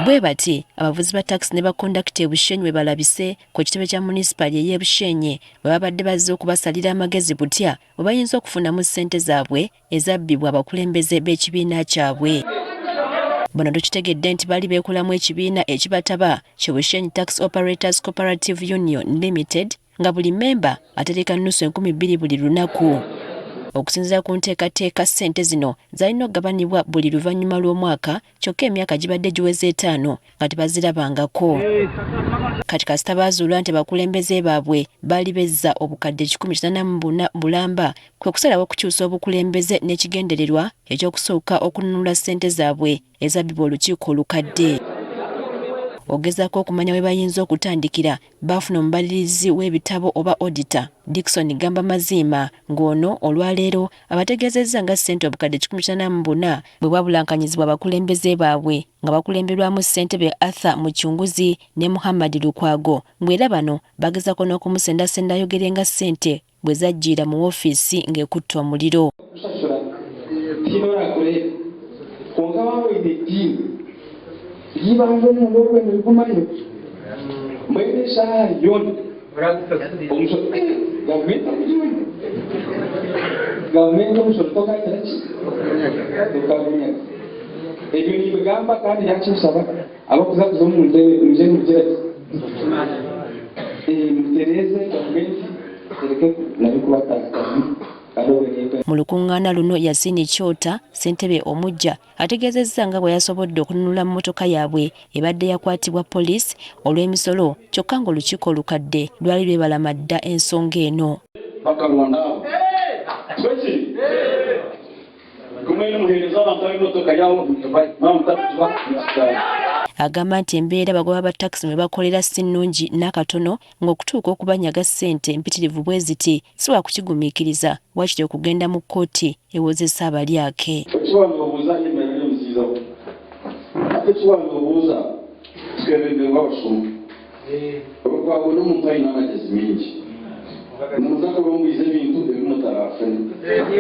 Bwe bati abavuzi ba taxi ne bakondakita e Bushenyi bwe balabise ku kitebe kya municipal y'e Bushenyi bwe babadde bazze okubasalira amagezi butya bwe bayinza okufunamu ssente zaabwe ezabbibwa abakulembeze b'ekibiina kyabwe. Bano tukitegedde nti bali beekolamu ekibiina ekibataba kye Bushenyi Taxi Operators Cooperative Union Limited nga buli memba atereka nnusu 20,000 buli lunaku. Okusinziira ku nteekateeka ssente zino zalina okugabanibwa buli luvannyuma lw'omwaka kyokka emyaka gibadde giweze 5 nga tebazirabangako. Kati kasita baazuulwa nti abakulembeze baabwe baali bezza obukadde 184 bulamba kwe kusalawo okukyusa obukulembeze n'ekigendererwa ekyokusooka okununula ssente zaabwe ezabbibwa olukiiko olukadde. Ogezaako okumanya we bayinza okutandikira baafuna omubalirizi w'ebitabo oba auditor Dickson Gamba Mazima ng'ono olwaleero abategeezezza nga ssente obukadde 184 bwe bwabulankanyizibwa abakulembeze baabwe nga bakulemberwamu ssentebe Arthur Muchunguzi ne Muhammad Lukwago ng'era bano bagezaako n'okumusendasenda ayogere nga ssente bwe zajjiira mu woofiisi ng'ekutte omuliro. Yibanze mu ngwe nikumanyo mwene saa yon gavumenti omusoro tokakiraki tukabumya ebyo nibigamba kandi yakyusaba abakuzakuza mu ntebe mukiraki mutereze gavumenti tereke nabikubatakamu. Mu lukuŋŋaana luno Yasini Kyota ssentebe omujja ategeezezza nga bwe yasobodde okununula mmotoka yaabwe ebadde yakwatibwa poliisi olw'emisolo kyokka ng'olukiiko olukadde lwali lwebalamadda ensonga eno. Agamba nti embeera bagoba ba taxi mwe bakolera si nnungi n'akatono ng'okutuuka okubanyaga ssente mpitirivu bwe ziti si wa kukigumiikiriza wakiri okugenda mu kkooti ewozesa abalyake.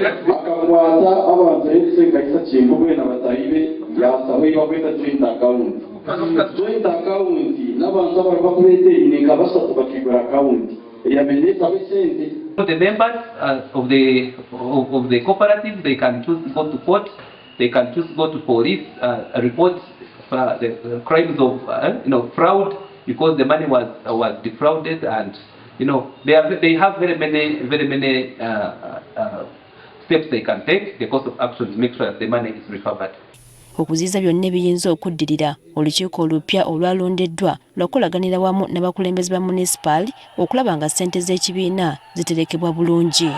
Akakwata abantu ebisenga kisa kimbuwe na batayibe yasawe bakweta joint account. Joint account n'abantu abarwa kulete inenga basatu bakigura account. Yameneza besente. The members of the cooperative, they can choose to go to court, they can choose to go to police, report the crimes of fraud because the money was defrauded, and they have very many steps they can take, the course of action to make sure that the money is recovered. Okuziyiza byonna ebiyinza okuddirira olukiiko olupya olwalondeddwa lwakolaganira wamu n'abakulembeze ba municipal okulaba nga ssente z'ekibiina ziterekebwa bulungi.